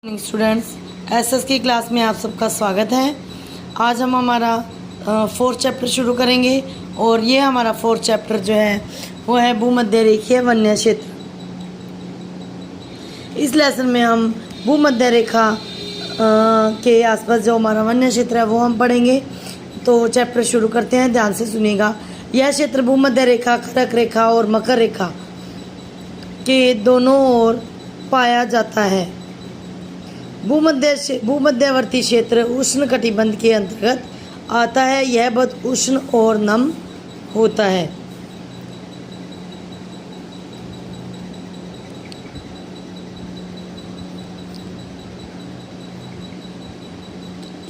Students, SS की class में आप सबका स्वागत है। आज हम हमारा फोर्थ चैप्टर शुरू करेंगे और ये हमारा फोर्थ चैप्टर जो है वो है भूमध्य रेखीय वन्य क्षेत्र। इस लेसन में हम भूमध्य रेखा के आसपास जो हमारा वन्य क्षेत्र है वो हम पढ़ेंगे। तो चैप्टर शुरू करते हैं, ध्यान से सुनिएगा। यह क्षेत्र भूमध्य रेखा, कर्क रेखा और मकर रेखा के दोनों ओर पाया जाता है। भूमध्यवर्ती क्षेत्र उष्ण कटिबंध के अंतर्गत आता है। यह बहुत उष्ण और नम होता है।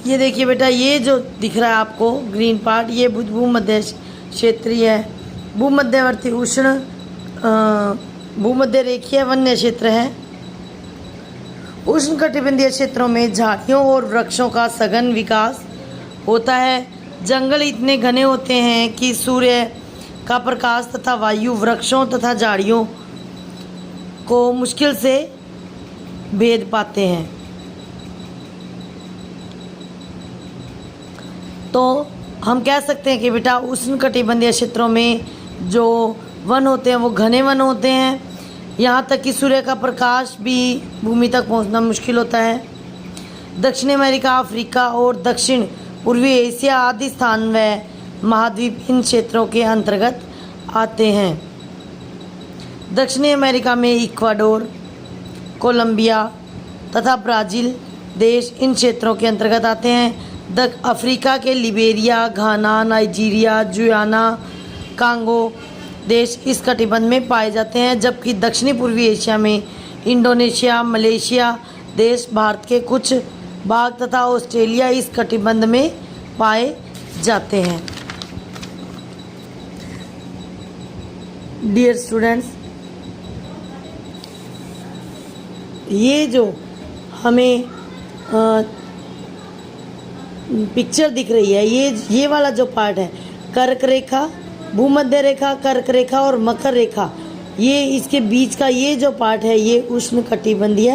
ये देखिए बेटा, ये जो दिख रहा है आपको ग्रीन पार्ट, ये भूमध्य क्षेत्रीय है। भूमध्यवर्ती उष्ण भूमध्य रेखीय वन्य क्षेत्र है। उष्णकटिबंधीय क्षेत्रों में झाड़ियों और वृक्षों का सघन विकास होता है। जंगल इतने घने होते हैं कि सूर्य का प्रकाश तथा वायु वृक्षों तथा झाड़ियों को मुश्किल से भेद पाते हैं। तो हम कह सकते हैं कि बेटा उष्णकटिबंधीय क्षेत्रों में जो वन होते हैं वो घने वन होते हैं। यहाँ तक कि सूर्य का प्रकाश भी भूमि तक पहुँचना मुश्किल होता है। दक्षिण अमेरिका, अफ्रीका और दक्षिण पूर्वी एशिया आदि स्थान व महाद्वीप इन क्षेत्रों के अंतर्गत आते हैं। दक्षिणी अमेरिका में इक्वाडोर, कोलंबिया तथा ब्राज़ील देश इन क्षेत्रों के अंतर्गत आते हैं। अफ्रीका के लिबेरिया, घाना, नाइजीरिया, गुयाना, कांगो देश इस कटिबंध में पाए जाते हैं। जबकि दक्षिणी पूर्वी एशिया में इंडोनेशिया, मलेशिया देश, भारत के कुछ भाग तथा ऑस्ट्रेलिया इस कटिबंध में पाए जाते हैं। डियर स्टूडेंट्स, ये जो हमें पिक्चर दिख रही है, ये वाला जो पार्ट है, कर्क रेखा, भूमध्य रेखा, कर्क रेखा और मकर रेखा, ये इसके बीच का ये जो पार्ट है ये उष्णकटिबंधीय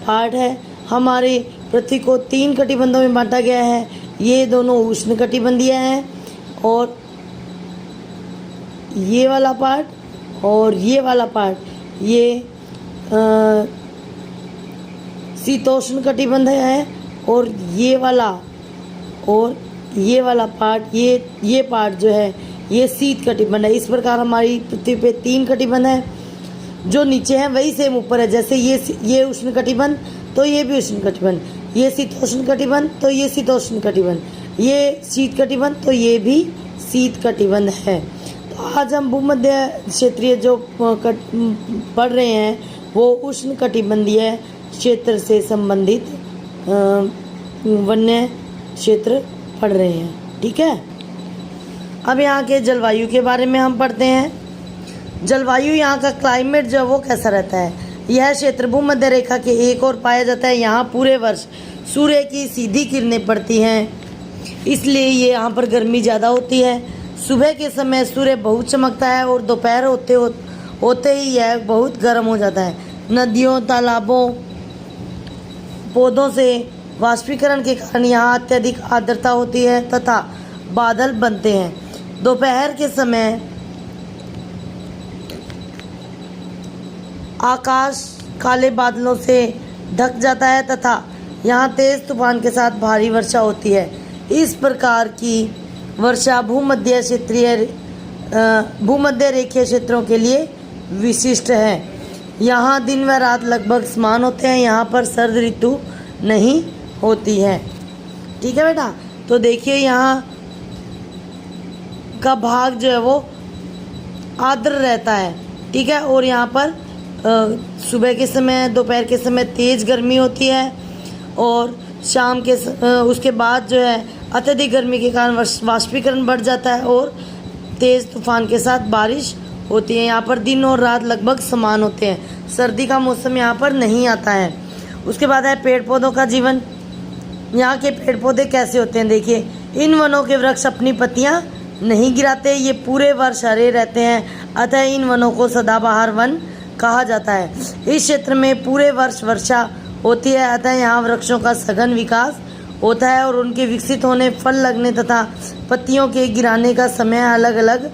पार्ट है। हमारे पृथ्वी को 3 कटिबंधों में बांटा गया है। ये दोनों उष्णकटिबंधीय हैं और ये वाला पार्ट और ये वाला पार्ट ये शीतोष्ण कटिबंध है। और ये वाला पार्ट ये पार्ट जो है ये शीत कटिबंध है। इस प्रकार हमारी पृथ्वी पे 3 कटिबंध है। जो नीचे है वही सेम ऊपर है। जैसे ये उष्ण कटिबंध तो ये भी उष्ण कटिबंध, ये शीतोष्ण कटिबंध तो ये शीतोष्ण कटिबंध, ये शीत कटिबंध तो ये भी शीत कटिबंध है। तो आज हम भूमध्य क्षेत्रीय जो पढ़ रहे हैं वो उष्ण कटिबंधीय क्षेत्र से संबंधित वन्य क्षेत्र पढ़ रहे हैं। ठीक है, अब यहाँ के जलवायु के बारे में हम पढ़ते हैं। जलवायु, यहाँ का क्लाइमेट जो है वो कैसा रहता है। यह क्षेत्र भूमध्य रेखा के एक ओर पाया जाता है। यहाँ पूरे वर्ष सूर्य की सीधी किरणें पड़ती हैं, इसलिए ये यहाँ पर गर्मी ज़्यादा होती है। सुबह के समय सूर्य बहुत चमकता है और दोपहर होते ही यह बहुत गर्म हो जाता है। नदियों, तालाबों, पौधों से वाष्पीकरण के कारण यहाँ अत्यधिक आर्द्रता होती है तथा बादल बनते हैं। दोपहर के समय आकाश काले बादलों से ढक जाता है तथा यहाँ तेज तूफान के साथ भारी वर्षा होती है। इस प्रकार की वर्षा भूमध्य रेखीय क्षेत्रों के लिए विशिष्ट है। यहाँ दिन व रात लगभग समान होते हैं। यहाँ पर सर्द ऋतु नहीं होती है। ठीक है बेटा, तो देखिए यहाँ का भाग जो है वो आर्द्र रहता है। ठीक है, और यहाँ पर सुबह के समय, दोपहर के समय तेज़ गर्मी होती है और शाम के उसके बाद जो है अत्यधिक गर्मी के कारण वाष्पीकरण बढ़ जाता है और तेज़ तूफान के साथ बारिश होती है। यहाँ पर दिन और रात लगभग समान होते हैं। सर्दी का मौसम यहाँ पर नहीं आता है। उसके बाद है पेड़ पौधों का जीवन। यहाँ के पेड़ पौधे कैसे होते हैं, देखिए। इन वनों के वृक्ष अपनी पत्तियाँ नहीं गिराते, ये पूरे वर्ष हरे रहते हैं, अतः इन वनों को सदाबहार वन कहा जाता है। इस क्षेत्र में पूरे वर्ष वर्षा होती है, अतः यहाँ वृक्षों का सघन विकास होता है और उनके विकसित होने, फल लगने तथा पत्तियों के गिराने का समय अलग अलग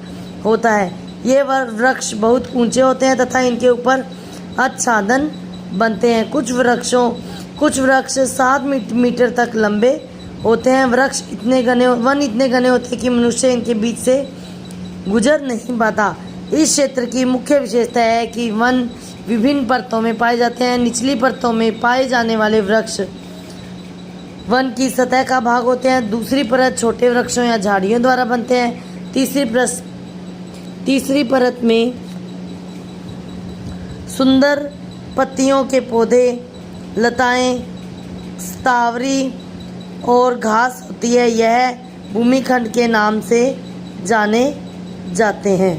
होता है। ये वृक्ष बहुत ऊंचे होते हैं तथा इनके ऊपर आच्छादन बनते हैं। कुछ वृक्ष 7 मीटर तक लंबे होते हैं। वन इतने घने होते हैं कि मनुष्य इनके बीच से गुजर नहीं पाता। इस क्षेत्र की मुख्य विशेषता है कि वन विभिन्न परतों में पाए जाते हैं। निचली परतों में पाए जाने वाले वृक्ष वन की सतह का भाग होते हैं। दूसरी परत छोटे वृक्षों या झाड़ियों द्वारा बनते हैं। तीसरी परत में सुंदर पत्तियों के पौधे, लताएं, स्थावरी और घास होती है। यह भूमिखंड के नाम से जाने जाते हैं।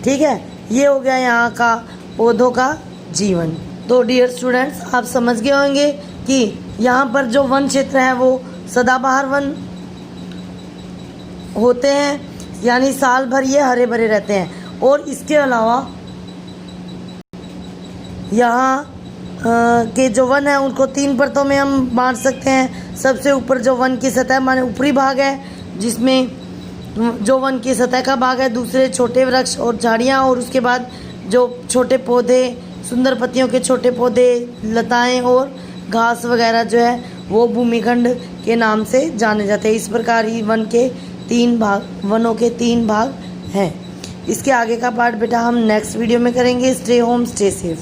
ठीक है, ये हो गया यहाँ का पौधों का जीवन। तो डियर स्टूडेंट्स, आप समझ गए होंगे कि यहाँ पर जो वन क्षेत्र है वो सदाबहार वन होते हैं, यानी साल भर ये हरे भरे रहते हैं। और इसके अलावा यहाँ के जो वन है उनको 3 परतों में हम बांट सकते हैं। सबसे ऊपर जो वन की सतह माने ऊपरी भाग है, जिसमें जो वन की सतह का भाग है, दूसरे छोटे वृक्ष और झाड़ियाँ, और उसके बाद जो छोटे पौधे, सुंदर पत्तियों के छोटे पौधे, लताएं और घास वगैरह जो है वो भूमिखंड के नाम से जाने जाते हैं। इस प्रकार ही वनों के 3 भाग हैं। इसके आगे का पार्ट बेटा हम नेक्स्ट वीडियो में करेंगे। Stay home, stay safe.